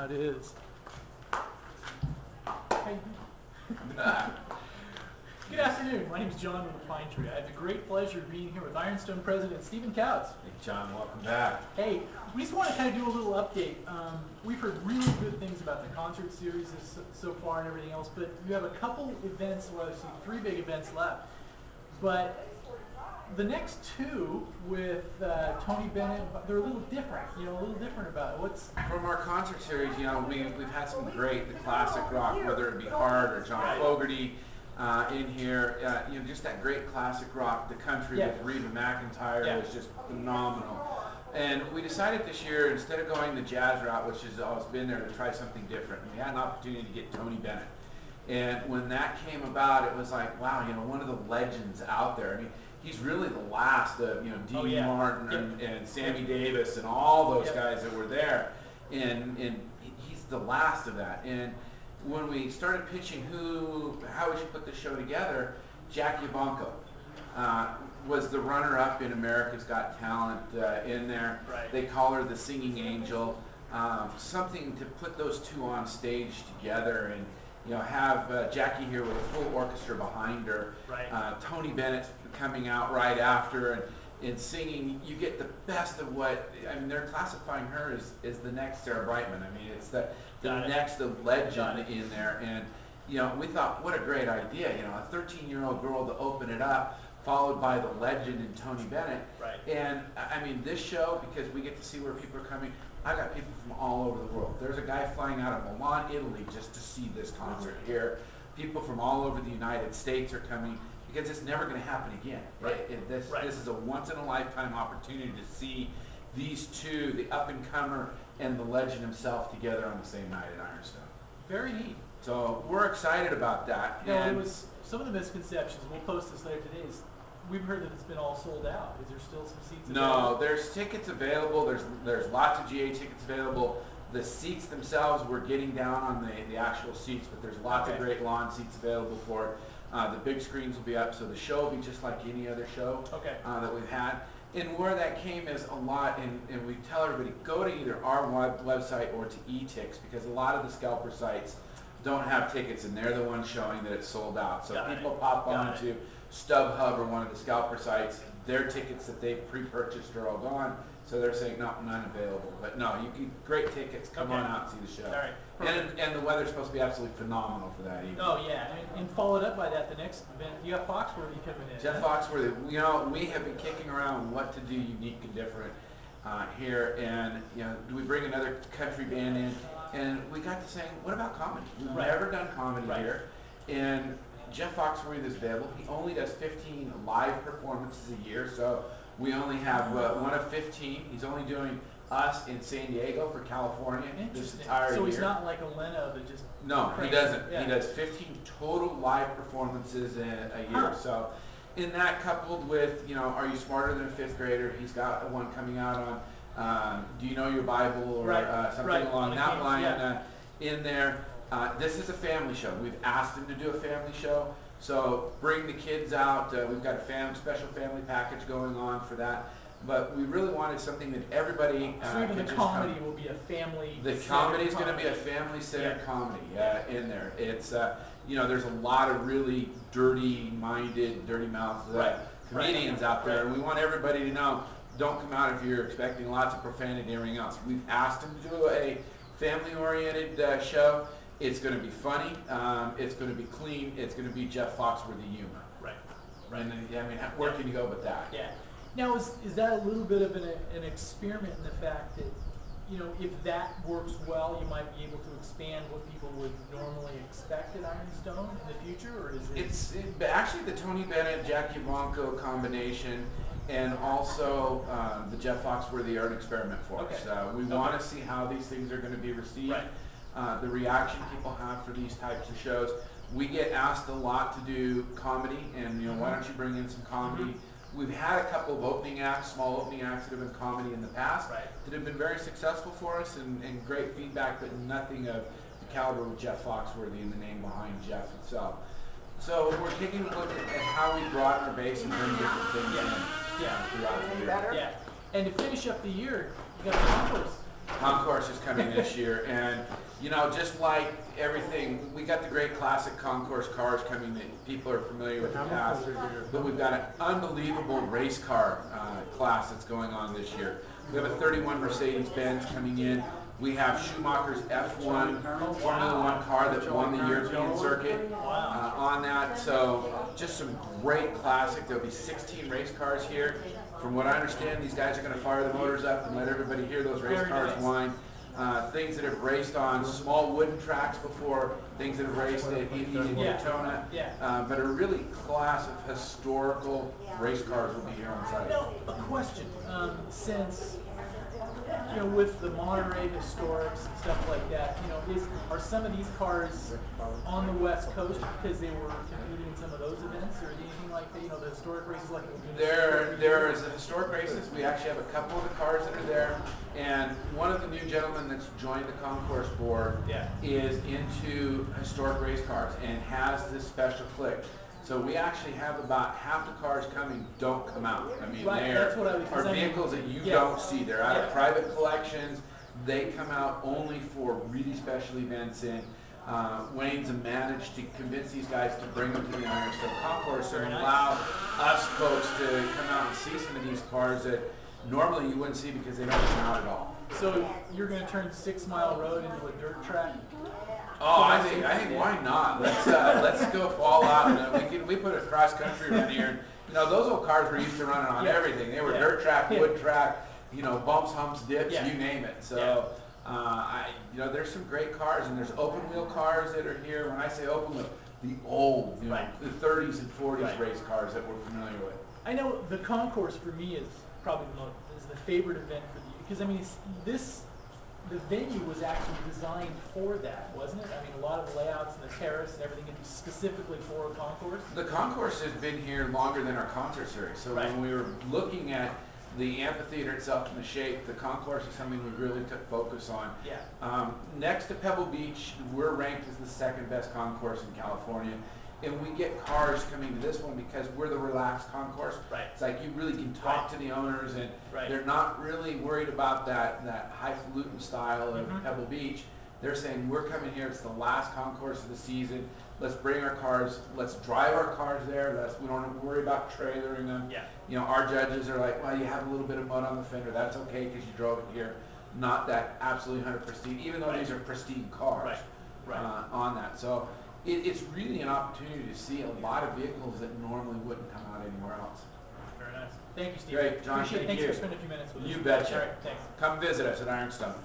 how it is. Hey. Good afternoon. My name is John with the Pine Tree. I have the great pleasure of being here with Ironstone President Stephen Kautz. Hey John, welcome back. Hey, we just want to kind of do a little update. We've heard really good things about the concert series so far and everything else, but you have a couple events, well, I see 3 big events left. But the next 2 with Tony Bennett, they're a little different, a little different about it. What's From our concert series, we've had some great, the classic rock, whether it be Hard or John Fogerty in here, just that great classic rock, the country with Reba McEntire was just phenomenal. And we decided this year, instead of going the jazz route, which has always been there, to try something different. We had an opportunity to get Tony Bennett. And when that came about, it was like, wow, one of the legends out there. I mean, he's really the last of, Dean Martin and Sammy Davis and all those guys that were there. And he's the last of that. And when we started pitching how we should put the show together, Jackie Ivanko was the runner-up in America's Got Talent in there. Right. They call her the singing angel. Something to put those two on stage together and have Jackie here with a full orchestra behind her. Right. Tony Bennett coming out right after and singing. You get the best of what, they're classifying her as the next Sarah Brightman. It's the next legend in there. And, we thought, what a great idea, a 13-year-old girl to open it up, followed by the legend in Tony Bennett. Right. And, this show, because we get to see where people are coming, I got people from all over the world. There's a guy flying out of Milan, Italy, just to see this concert here. People from all over the United States are coming because it's never going to happen again. Right. This is a once-in-a-lifetime opportunity to see these two, the up-and-comer and the legend himself, together on the same night at Ironstone. very neat. So we're excited about that. It was some of the misconceptions. We'll post this later today. We've heard that it's been all sold out. Is there still some seats available? No, there's tickets available. There's lots of GA tickets available. The seats themselves, we're getting down on the actual seats, but there's lots of great lawn seats available for it. The big screens will be up, so the show will be just like any other show that we've had. And where that came is a lot, and we tell everybody, go to either our website or to eTix, because a lot of the scalper sites don't have tickets, and they're the ones showing that it's sold out. So people pop on to StubHub or one of the scalper sites, their tickets that they've pre-purchased are all gone, so they're saying no, none available. But no, you can great tickets. Come on out and see the show. All right. And the weather's supposed to be absolutely phenomenal for that evening. Oh yeah, and followed up by that, the next event, you have Foxworthy coming in. Jeff Foxworthy, we have been kicking around what to do unique and different here, and do we bring another country band in? And we got to saying, what about comedy? We've never done comedy here, and Jeff Foxworthy is available. He only does 15 live performances a year, so we only have one of 15. He's only doing us in San Diego for California this entire year. So he's not like a Leno that just... No, he doesn't. Yeah. He does 15 total live performances a year. So in that, coupled with, Are You Smarter Than a Fifth Grader? He's got one coming out on Do You Know Your Bible? Or something along that line in there. This is a family show. We've asked him to do a family show. So bring the kids out. We've got a special family package going on for that. But we really wanted something that everybody so even the comedy will be a family. The comedy is going to be a family-centered comedy in there. It's there's a lot of really dirty-minded, dirty-mouthed comedians out there, and we want everybody to know, don't come out if you're expecting lots of profanity and everything else. We've asked them to do a family-oriented show. It's going to be funny. It's going to be clean. It's going to be Jeff Foxworthy humor. Right. And where can you go but that? Yeah. Now, is that a little bit of an experiment in the fact that, if that works well, you might be able to expand what people would normally expect at Ironstone in the future, or is it? It's actually the Tony Bennett, Jackie Ivanko combination, and also the Jeff Foxworthy are an experiment for us. We want to see how these things are going to be received. The reaction people have for these types of shows. We get asked a lot to do comedy, and why don't you bring in some comedy? We've had a couple of small opening acts that have been comedy in the past that have been very successful for us and great feedback, but nothing of the caliber of Jeff Foxworthy and the name behind Jeff itself. So we're taking a look at how we broaden our base and bring different things in throughout the year. Yeah. And to finish up the year, you got the Concourse Concourse is coming this year, and you know, just like everything, we got the great classic Concourse cars coming that people are familiar with the past, but we've got an unbelievable race car class that's going on this year. We have a 31 Mercedes-Benz coming in. We have Schumacher's F1 Formula One car that won the European circuit on that. So just some great classic. There'll be 16 race cars here. From what I understand, these guys are going to fire the motors up and let everybody hear those race cars whine. Things that have raced on small wooden tracks before, things that have raced at Indy and Daytona, but a really class of historical race cars will be here on site. Now, a question, since, you know, with the Monterey Historics and stuff like that, you know, are some of these cars on the West Coast because they were competing in some of those events, or anything like that? You know, the historic races like there is the historic races. We actually have a couple of the cars that are there, and one of the new gentlemen that's joined the concourse board is into historic race cars and has this special click. So we actually have about half the cars coming don't come out. I mean, are vehicles that you don't see. They're out of private collections. They come out only for really special events. And Wayne's managed to convince these guys to bring them to the Ironstone concourse and allow us folks to come out and see some of these cars that normally you wouldn't see because they don't come out at all. So you're going to turn 6 Mile Road into a dirt track? Oh, I think why not? Let's go all out. We put a cross country run here. And, you know, those old cars were used to running on everything. They were dirt track, wood track, you know, bumps, humps, dips, you name it. So, you know, there's some great cars, and there's open wheel cars that are here. When I say open wheel, the old, you know, the 30s and 40s race cars that we're familiar with. I know the concourse for me is probably the favorite event for you, because I mean, the venue was actually designed for that, wasn't it? I mean, a lot of the layouts and the terrace and everything is specifically for a concourse. The concourse has been here longer than our concert series. So when we were looking at the amphitheater itself and the shape, the concourse is something we really took focus on. Next to Pebble Beach, we're ranked as the second best concourse in California. And we get cars coming to this one because we're the relaxed concourse. It's like you really can talk to the owners, and they're not really worried about that highfalutin style of Pebble Beach. They're saying, we're coming here, it's the last concourse of the season. Let's bring our cars, let's drive our cars there. We don't have to worry about trailering them. You know, our judges are like, well, you have a little bit of mud on the fender. That's okay because you drove it here. Not that absolutely 100% pristine, even though these are pristine cars on that. So it's really an opportunity to see a lot of vehicles that normally wouldn't come out anywhere else. Very nice. Thank you, Steve. Great, John. Thanks for spending a few minutes with us. You betcha. All right, thanks. Come visit us at Ironstone.